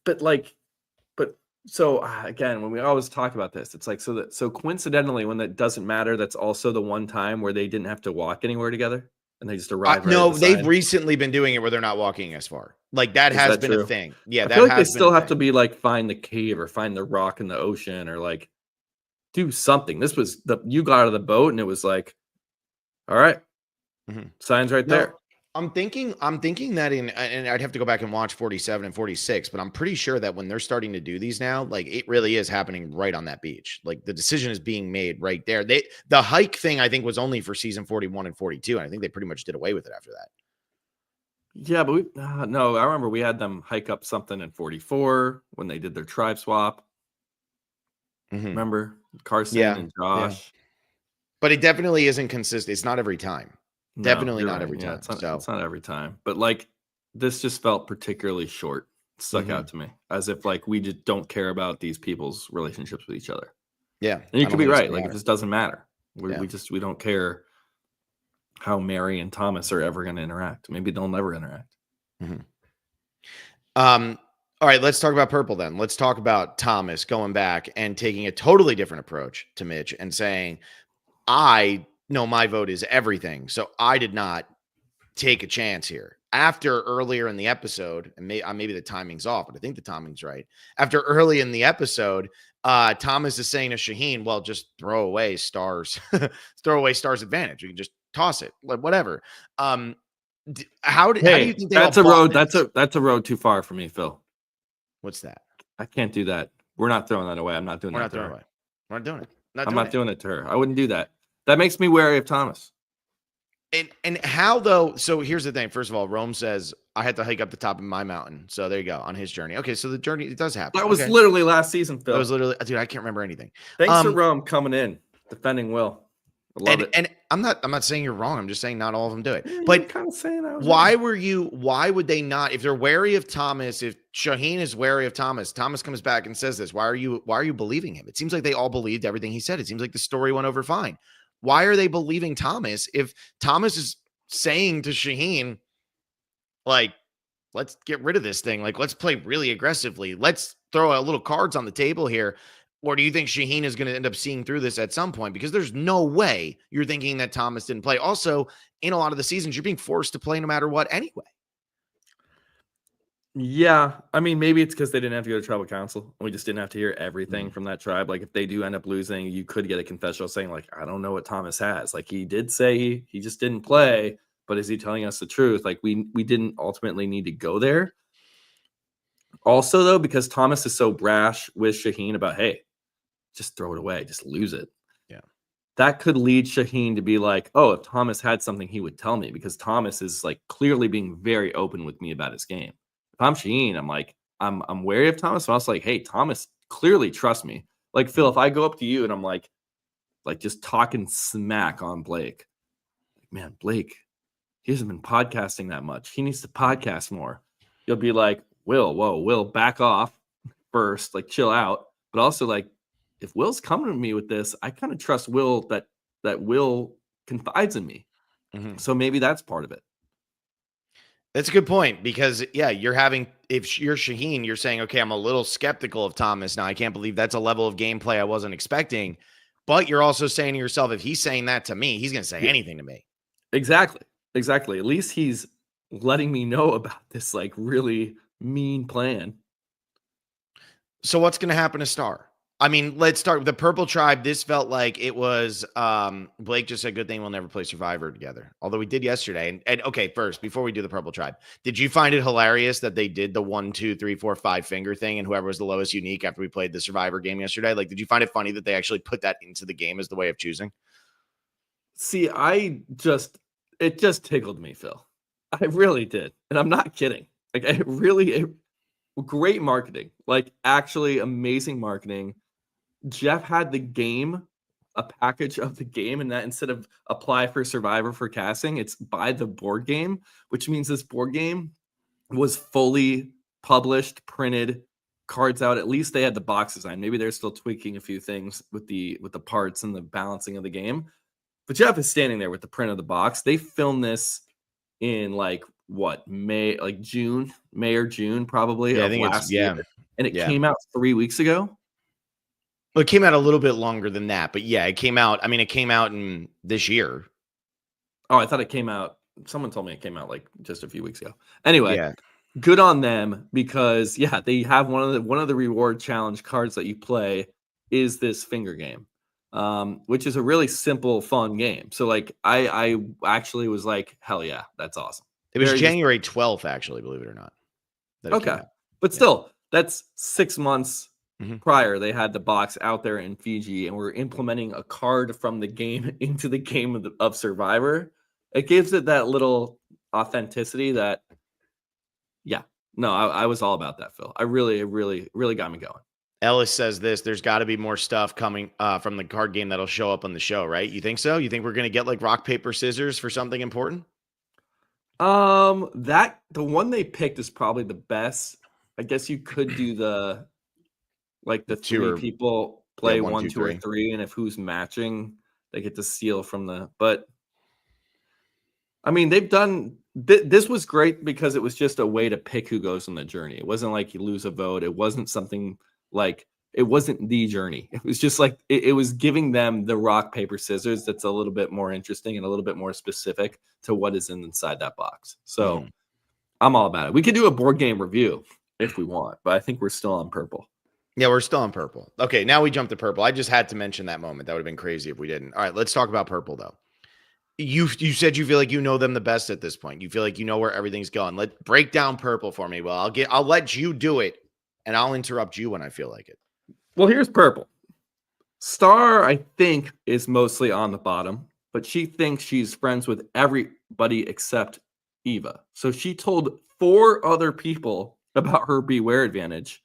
But so again, when we always talk about this, it's like so coincidentally, when that doesn't matter, that's also the one time where they didn't have to walk anywhere together and they just arrive right at No, the they've sign. recently been doing it where they're not walking as far. Like that Is has that been a true? thing. Yeah, I that feel like they has been still a have to thing. be like find the cave or find the rock in the ocean or like do something. This was you got out of the boat and it was like, all right, Mhm. signs right No, there. I'm thinking that and I'd have to go back and watch 47 and 46, but I'm pretty sure that when they're starting to do these now, like it really is happening right on that beach. Like the decision is being made right there. The hike thing I think was only for season 41 and 42, and I think they pretty much did away with it after that. Yeah, but no, I remember we had them hike up something in 44 when they did their tribe swap. Mhm. Remember Carson Yeah. and Yeah. Josh? But it definitely isn't consistent. It's not every time. No, Definitely you're not right. every Yeah, time. it's not So, it's not every time. But like this just felt particularly short. Stuck out mhm. to me as if like we just don't care about these people's relationships with each other. Yeah, And you I could don't be think it's right. gonna Like it matter. just doesn't matter. Yeah. We don't care how Mary and Thomas are ever going to interact. Maybe they'll never interact. Mhm. Um, all right, let's talk about purple then. Let's talk about Thomas going back and taking a totally different approach to Mitch and saying, I know my vote is everything. So I did not take a chance here. After earlier in the episode, and maybe the timing's off, but I think the timing's right. After early in the episode, Thomas is saying to Shaheen, well, just throw away stars, throw away stars advantage. You can just toss it, like whatever. How do you Hey, think they all that's a bought road. this? That's a road too far for me, Phil. What's that? I can't do that. We're not throwing that away. I'm not doing We're that not to throwing it her. away. We're not doing it. Not I'm doing not it. doing it to her. I wouldn't do that. That makes me wary of Thomas. And how though? So here's the thing. First of all, Rome says I had to hike up the top of my mountain. So there you go on his journey. Okay, so the journey it does happen. That was Okay, literally last season, that Phil. was literally, dude. I can't remember anything. Thanks to Um, Rome coming in, defending Will. I love it. and I'm not saying you're wrong. I'm just saying not all of them do it. Yeah, you were But kind of saying I was why wrong. were you? Why would they not? If they're wary of Thomas, if Shaheen is wary of Thomas, Thomas comes back and says this. Why are you believing him? It seems like they all believed everything he said. It seems like the story went over fine. Why are they believing Thomas if Thomas is saying to Shaheen, like, let's get rid of this thing. Like, let's play really aggressively. Let's throw a little cards on the table here. Or do you think Shaheen is going to end up seeing through this at some point? Because there's no way you're thinking that Thomas didn't play. Also, in a lot of the seasons, you're being forced to play no matter what anyway. Yeah, I mean, maybe it's because they didn't have to go to tribal council. And we just didn't have to hear everything Mhm. from that tribe. Like, if they do end up losing, you could get a confessional saying, like, I don't know what Thomas has. Like, he did say he just didn't play, but is he telling us the truth? Like, we didn't ultimately need to go there. Also, though, because Thomas is so brash with Shaheen about, hey, just throw it away, just lose it. Yeah. That could lead Shaheen to be like, oh, if Thomas had something, he would tell me, because Thomas is like clearly being very open with me about his game. If I'm Shaheen, I'm like, I'm wary of Thomas, but I was like, hey, Thomas clearly trusts me. Like, Phil, if I go up to you and I'm like just talking smack on Blake, like, man, Blake, he hasn't been podcasting that much. He needs to podcast more. You'll be like, Will, back off first, like chill out. But also, like, if Will's coming to me with this, I kind of trust Will that Will confides in me. Mm-hmm. So maybe that's part of it. That's a good point because, yeah, if you're Shaheen, you're saying, okay, I'm a little skeptical of Thomas now. I can't believe that's a level of gameplay I wasn't expecting. But you're also saying to yourself, if he's saying that to me, he's going to say anything to me. Exactly. At least he's letting me know about this like really mean plan. So what's going to happen to Star? I mean, let's start with the Purple Tribe. This felt like it was Blake just said good thing we'll never play Survivor together. Although we did yesterday. And okay, first, before we do the Purple Tribe, did you find it hilarious that they did the 1, 2, 3, 4, 5 finger thing and whoever was the lowest unique after we played the Survivor game yesterday? Like, did you find it funny that they actually put that into the game as the way of choosing? See, it just tickled me, Phil. I really did. And I'm not kidding. Like, great marketing, like actually amazing marketing. Jeff had the game, a package of the game, and that instead of apply for Survivor for casting, it's buy the board game, which means this board game was fully published, printed, cards out. At least they had the box design. Maybe they're still tweaking a few things with the parts and the balancing of the game. But Jeff is standing there with the print of the box. They filmed this in like what, May or June, probably, Yeah, I of think last year. And it yeah. came out 3 weeks ago. Well, it came out a little bit longer than that, but yeah, it came out. I mean, it came out in this year. Oh, I thought it came out. Someone told me it came out like just a few weeks ago. Anyway, Yeah. good on them because yeah, they have one of the reward challenge cards that you play is this finger game, which is a really simple, fun game. So like, I actually was like, hell yeah, that's awesome. It was Very January 12th, actually, believe it or not. That it came okay, out. but still, that's 6 months Mhm. prior. They had the box out there in Fiji, and we're implementing a card from the game into the game of Survivor. It gives it that little authenticity that, yeah, no, I was all about that, Phil. I really got me going. Ellis says this, there's got to be more stuff coming from the card game that'll show up on the show, right? You think so? You think we're going to get like rock, paper, scissors for something important? That the one they picked is probably the best. I guess you could do the three people play one, 1, two, 2, or three. 3, and if who's matching, they get to steal from the. But I mean, they've done this was great because it was just a way to pick who goes on the journey. It wasn't like you lose a vote. It wasn't something like it wasn't the journey. It was just like it was giving them the rock, paper, scissors that's a little bit more interesting and a little bit more specific to what is inside that box. So I'm all about it. We could do a board game review if we want, but I think we're still on purple. Yeah, we're still on purple. Okay, now we jump to purple. I just had to mention that moment. That would have been crazy if we didn't. All right, let's talk about purple though. You said you feel like you know them the best at this point. You feel like you know where everything's going. Let's break down purple for me. Well, I'll let you do it, and I'll interrupt you when I feel like it. Well, here's purple. Star, I think, is mostly on the bottom, but she thinks she's friends with everybody except Eva. So she told 4 other people about her beware advantage.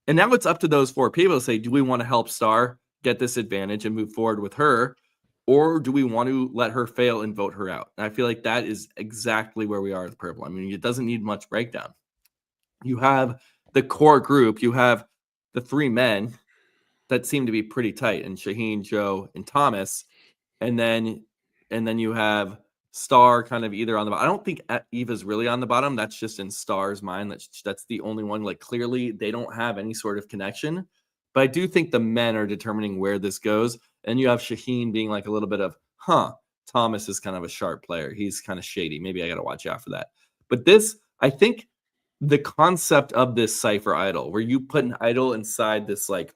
And now it's up to those 4 people to say, do we want to help Star get this advantage and move forward with her? Or do we want to let her fail and vote her out? And I feel like that is exactly where we are with purple. I mean, it doesn't need much breakdown. You have the core group. You have the 3 men that seem to be pretty tight, and Shaheen, Joe, and Thomas. And then you have Star kind of either on the bottom. I don't think Eva's really on the bottom. That's just in Star's mind. That's the only one. Like, clearly they don't have any sort of connection. But I do think the men are determining where this goes. And you have Shaheen being like a little bit of, Thomas is kind of a sharp player. He's kind of shady. Maybe I got to watch out for that. But this, I think the concept of this cipher idol, where you put an idol inside this like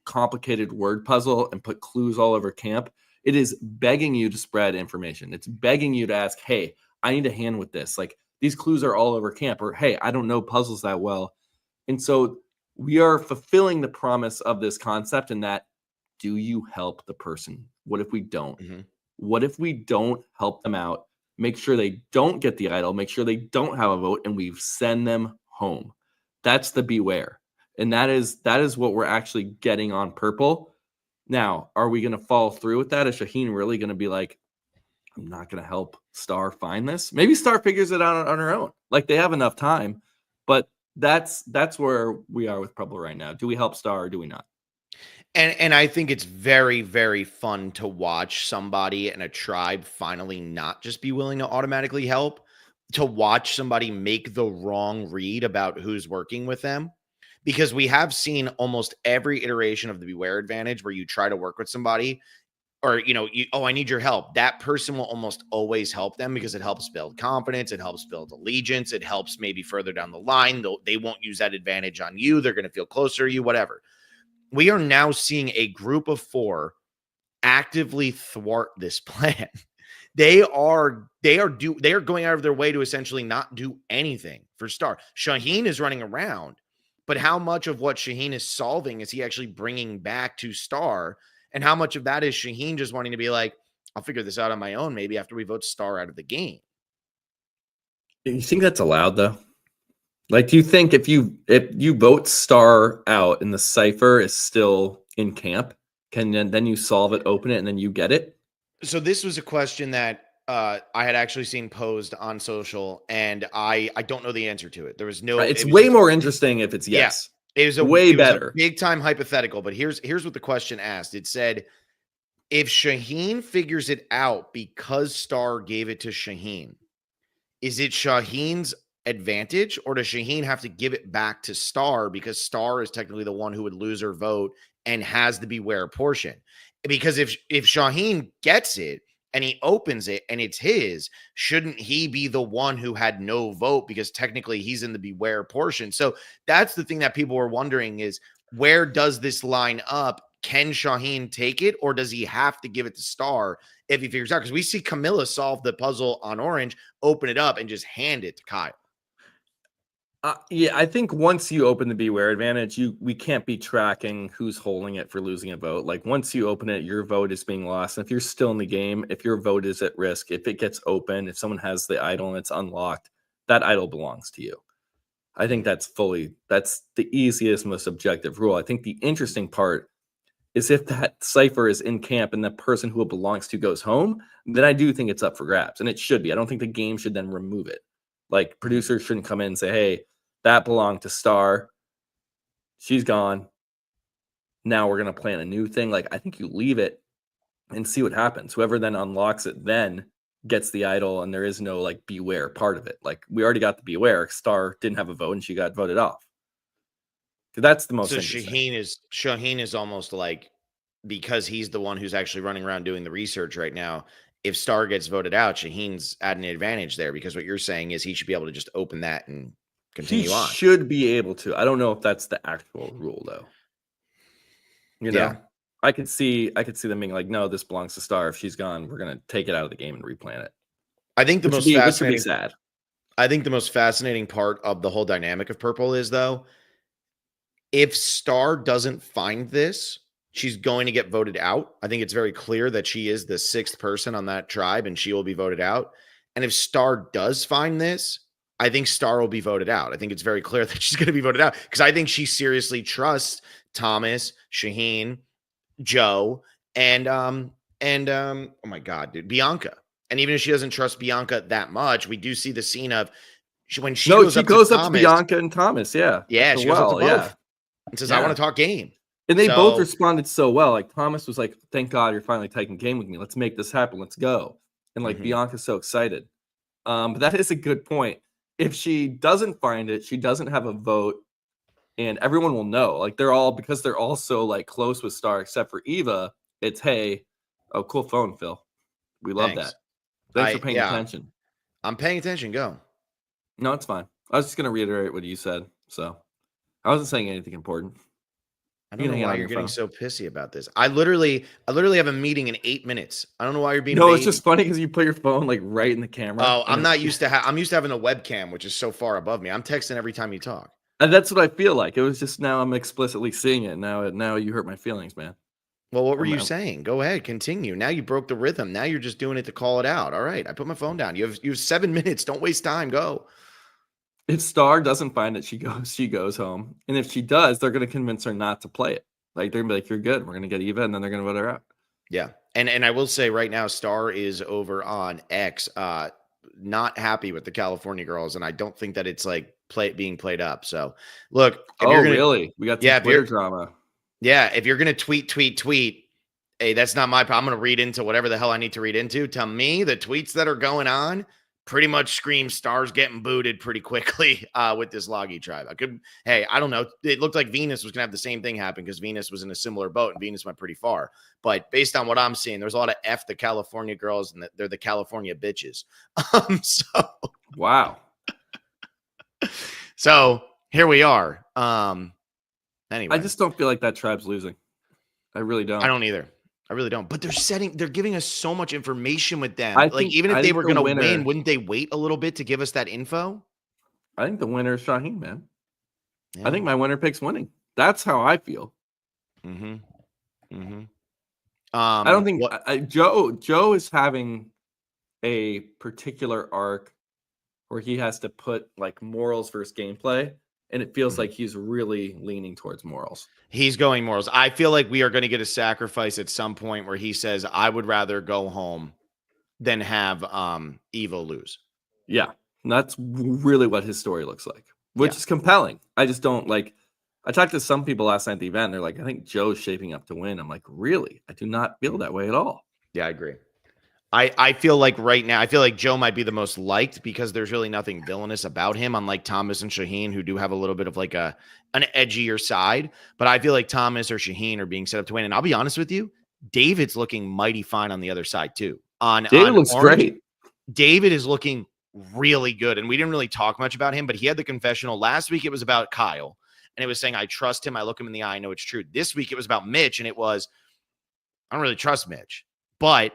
complicated word puzzle and put clues all over camp, it is begging you to spread information. It's begging you to ask, hey, I need a hand with this. Like, these clues are all over camp, or hey, I don't know puzzles that well. And so we are fulfilling the promise of this concept in that, do you help the person? What if we don't? What if we don't help them out? Make sure they don't get the idol, make sure they don't have a vote, and we send them home. That's the beware. And that is what we're actually getting on purple. Now, are we going to follow through with that? Is Shaheen really going to be like, I'm not going to help Star find this? Maybe Star figures it out on her own. Like, they have enough time. But that's where we are with purple right now. Do we help Star or do we not? And I think it's very, very fun to watch somebody in a tribe finally not just be willing to automatically help, to watch somebody make the wrong read about who's working with them. Because we have seen almost every iteration of the beware advantage where you try to work with somebody or, I need your help. That person will almost always help them because it helps build confidence. It helps build allegiance. It helps maybe further down the line. They won't use that advantage on you. They're going to feel closer to you, whatever. we are now seeing a group of 4 actively thwart this plan. They are going out of their way to essentially not do anything for Star. Shaheen is running around, but how much of what Shaheen is solving is he actually bringing back to Star? And how much of that is Shaheen just wanting to be like, I'll figure this out on my own, maybe after we vote Star out of the game? You think that's allowed though? Like, do you think if you vote Star out and the cipher is still in camp, can then you solve it, open it, and then you get it? So this was a question that I had actually seen posed on social, and I don't know the answer to it. There was no. Right. It's It was way just, more interesting if it's yeah. yes. It was a better. big time hypothetical. But here's what the question asked. It said, if Shaheen figures it out because Star gave it to Shaheen, is it Shaheen's advantage, or does Shaheen have to give it back to Star because Star is technically the one who would lose her vote and has the beware portion? Because if Shaheen gets it and he opens it and it's his, shouldn't he be the one who had no vote because technically he's in the beware portion? So that's the thing that people were wondering is, where does this line up? Can Shaheen take it, or does he have to give it to Star if he figures out? Because we see Camilla solve the puzzle on Orange, open it up, and just hand it to Kyle. Yeah, I think once you open the beware advantage, we can't be tracking who's holding it for losing a vote. Like, once you open it, your vote is being lost. And if you're still in the game, if your vote is at risk, if it gets open, if someone has the idol and it's unlocked, that idol belongs to you. I think that's the easiest, most objective rule. I think the interesting part is if that cipher is in camp and the person who it belongs to goes home, then I do think it's up for grabs, and it should be. I don't think the game should then remove it. Like, producers shouldn't come in and say, hey, that belonged to Star. She's gone. Now we're going to plan a new thing. Like, I think you leave it and see what happens. Whoever then unlocks it then gets the idol, and there is no like beware part of it. Like, we already got the beware. Star didn't have a vote and she got voted off. That's the most So interesting. Shaheen is almost like, because he's the one who's actually running around doing the research right now. If Star gets voted out, Shaheen's at an advantage there, because what you're saying is he should be able to just open that and He continue on. should be able to. I don't know if that's the actual rule though. You know, Yeah. I could see them being like, no, this belongs to Star. If she's gone, we're gonna take it out of the game and replan it. I think the Which most would be fascinating sad. I think the most fascinating part of the whole dynamic of Purple is, though, if Star doesn't find this, she's going to get voted out. I think it's very clear that she is the 6th person on that tribe and she will be voted out. And if Star does find this, I think Star will be voted out. I think it's very clear that she's going to be voted out, because I think she seriously trusts Thomas, Shaheen, Joe, and oh my God, dude, Bianca. And even if she doesn't trust Bianca that much, we do see the scene of when she goes up to Thomas. Bianca and Thomas, yeah, Yeah, she goes up to both, yeah, and says, I want to talk game. and they both So responded so well. Like, Thomas was like, "Thank God you're finally taking game with me. Let's make this happen. Let's go." And like, Bianca's so excited. But that is a good point. If she doesn't find it, she doesn't have a vote, and everyone will know. Like, they're all so like close with Star, except for Eva. It's, hey, oh, cool phone, Phil. We love that. Thanks for paying attention. I'm paying attention. Go. No, it's fine. I was just gonna reiterate what you said. So I wasn't saying anything important. I don't know why you're getting so pissy about this. I literally have a meeting in 8 minutes. I don't know why you're being. No, it's just funny because you put your phone like right in the camera. Oh, I'm not used to. I'm used to having a webcam, which is so far above me. I'm texting every time you talk. And that's what I feel like. It was just, now I'm explicitly seeing it. Now you hurt my feelings, man. Well, what were you saying? Go ahead, continue. Now you broke the rhythm. Now you're just doing it to call it out. All right, I put my phone down. You have 7 minutes. Don't waste time. Go. If Star doesn't find it, she goes home. And if she does, they're going to convince her not to play it. Like, they're going to be like, you're good. We're going to get Eva, and then they're going to vote her out. Yeah. And I will say right now, Star is over on X, not happy with the California girls. And I don't think that it's like being played up. So look. Really? We got some Twitter drama. Yeah. If you're going to tweet, hey, that's not my problem. I'm going to read into whatever the hell I need to read into. To me, the tweets that are going on pretty much scream Star's getting booted pretty quickly with this Loggy tribe. I don't know. It looked like Venus was going to have the same thing happen, because Venus was in a similar boat and Venus went pretty far. But based on what I'm seeing, there's a lot of F the California girls, and they're the California bitches. Wow. So here we are. Anyway, I just don't feel like that tribe's losing. I really don't. I don't either. I really don't. But they're giving us so much information with them. I Like, think even if I they think were the going to win, winner. wouldn't they wait a little bit to give us that info? I think the winner is Shaheem, man. I Yeah. think my winner pick's winning. That's how I feel. Mm-hmm. Mm-hmm. I don't think What? Joe is having a particular arc where he has to put like morals versus gameplay, and it feels Mhm. like he's really leaning towards morals. He's going morals. I feel like we are going to get a sacrifice at some point where he says, "I would rather go home than have Evo lose." Yeah, and that's really what his story looks like, which Yeah. is compelling. I just don't like. I talked to some people last night at the event. And they're like, "I think Joe's shaping up to win." I'm like, "Really? I do not feel that way at all." Yeah, I agree. I feel like right now, I feel like Joe might be the most liked because there's really nothing villainous about him, unlike Thomas and Shaheen, who do have a little bit of like an edgier side. But I feel like Thomas or Shaheen are being set up to win. And I'll be honest with you, David's looking mighty fine on the other side too. David On looks Orange, great. David is looking really good. And we didn't really talk much about him, but he had the confessional. Last week it was about Kyle. And it was saying, I trust him. I look him in the eye. I know it's true. This week it was about Mitch. And it was, I don't really trust Mitch. But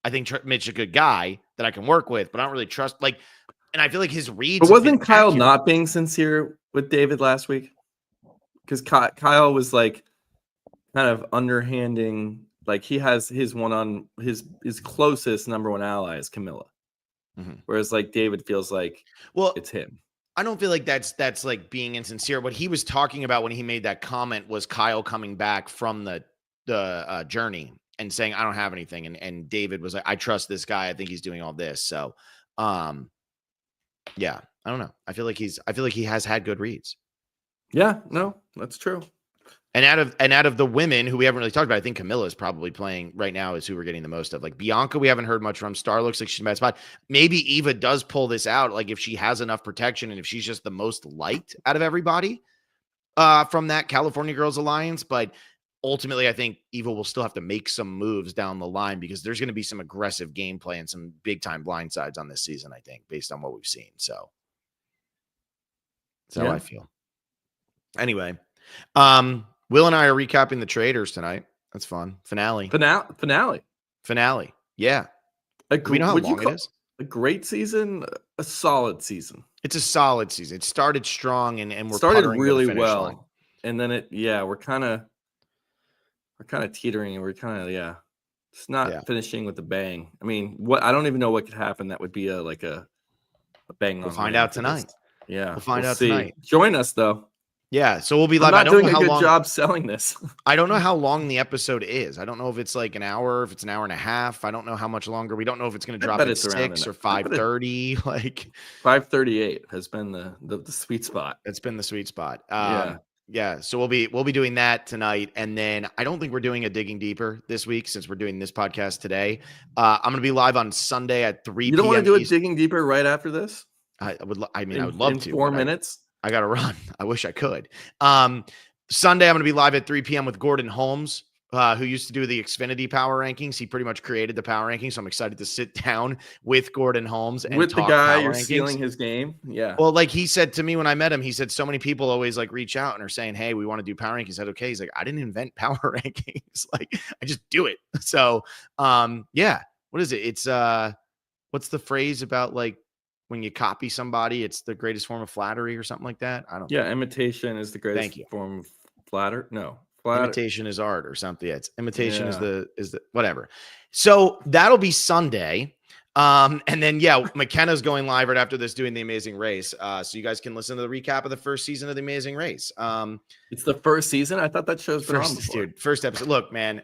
I think Mitch is a good guy that I can work with, but I don't really trust. Like, and I feel like his reads But have been wasn't Kyle accurate. not being sincere with David last week? Because Kyle was like kind of underhanding. Like he has his one on his closest number one ally is Camilla, whereas like David feels like Well, it's him. I don't feel like that's like being insincere. What he was talking about when he made that comment was Kyle coming back from the journey and saying, I don't have anything. And David was like, I trust this guy. I think he's doing all this. So, yeah, I don't know. I feel like he has had good reads. Yeah, no, that's true. And out of the women who we haven't really talked about, I think Camilla is probably playing right now is who we're getting the most of. Like Bianca, we haven't heard much from. Star looks like she's in a bad spot. Maybe Eva does pull this out, like if she has enough protection and if she's just the most liked out of everybody from that California Girls Alliance. But ultimately, I think Eva will still have to make some moves down the line because there's going to be some aggressive gameplay and some big time blindsides on this season, I think, based on what we've seen. So that's how I feel. Anyway, Will and I are recapping the traders tonight. That's fun. Finale. Yeah. Do we know how long it is? A great season, a solid season. It's a solid season. It started strong and we're started puttering really to the finish well. line. And then we're kind of teetering and we're kind of it's not finishing with a bang. I mean, I don't even know what could happen that would be a bang. We'll find out tonight. Yeah, we'll find out tonight. Join us though. Yeah, so we'll be live. I'm not doing a good job selling this. I don't know how long the episode is. I don't know if it's like an hour, if it's an hour and a half. I don't know how much longer. We don't know if it's going to drop at 6 or 5:30. Like 5:38 has been the sweet spot. It's been the sweet spot. Yeah. So we'll be doing that tonight, and then I don't think we're doing a digging deeper this week since we're doing this podcast today. I'm going to be live on Sunday at 3 p.m. You don't want to do a digging deeper right after this? I would. I mean, I would love in to. 4 minutes. I got to run. I wish I could. Sunday, I'm going to be live at 3 p.m. with Gordon Holmes, who used to do the Xfinity power rankings. He pretty much created the power rankings. So I'm excited to sit down with Gordon Holmes and with talk the guy power you're rankings. stealing his game. Yeah. Well, like he said to me when I met him, he said so many people always like reach out and are saying, "Hey, we want to do power rankings." I said, "Okay." He's like, "I didn't invent power rankings. Like, I just do it." So, yeah. What is it? It's what's the phrase about like when you copy somebody, it's the greatest form of flattery or something like that? I don't know. Yeah, imitation is the greatest form of flatter. No, imitation is art or something. Yeah, it's imitation is the whatever. So that'll be Sunday. And then McKenna's going live right after this doing The Amazing Race. So you guys can listen to the recap of the first season of The Amazing Race. It's the first season. I thought that show's been on before. Dude, first episode. Look, man.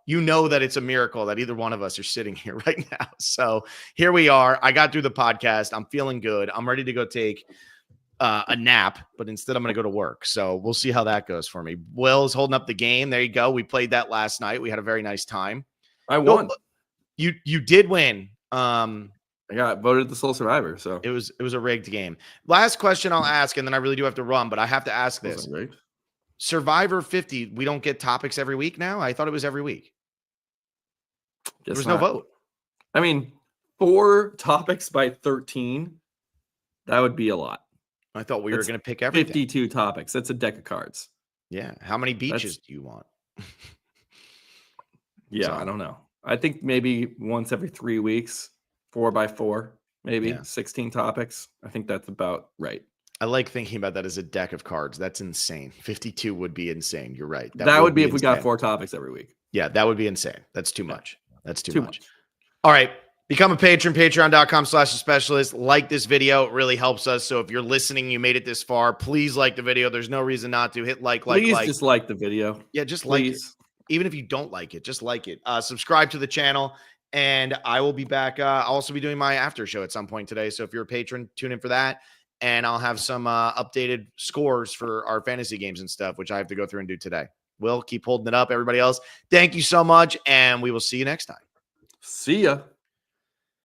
You know that it's a miracle that either one of us are sitting here right now. So here we are. I got through the podcast. I'm feeling good. I'm ready to go take a nap, but instead I'm going to go to work. So we'll see how that goes for me. Will's holding up the game. There you go. We played that last night. We had a very nice time. I won. You did win. I got voted the sole survivor, so it was a rigged game. Last question I'll ask, and then I really do have to run, but I have to ask this. Survivor 50, we don't get topics every week now? I thought it was every week. There was no vote. I mean, 4 topics by 13, that would be a lot. I thought we were That's going to pick everything. 52 topics. That's a deck of cards. Yeah. How many beaches do you want? Yeah, So, I don't know. I think maybe once every 3 weeks, 4x4, maybe Yeah. 16 topics. I think that's about right. I like thinking about that as a deck of cards. That's insane. 52 would be insane. You're right. That would be if we insane. got 4 topics every week. Yeah, that would be insane. That's too Yeah. much. That's too Too much. much. All right. Become a patron, patreon.com/thespecialist. Like this video. It really helps us. So if you're listening, you made it this far, please like the video. There's no reason not to. Hit like. Please just like the video. Yeah, just like it. Even if you don't like it, just like it. Subscribe to the channel. And I will be back. I'll also be doing my after show at some point today. So if you're a patron, tune in for that. And I'll have some updated scores for our fantasy games and stuff, which I have to go through and do today. Will keep holding it up. Everybody else, thank you so much. And we will see you next time. See ya.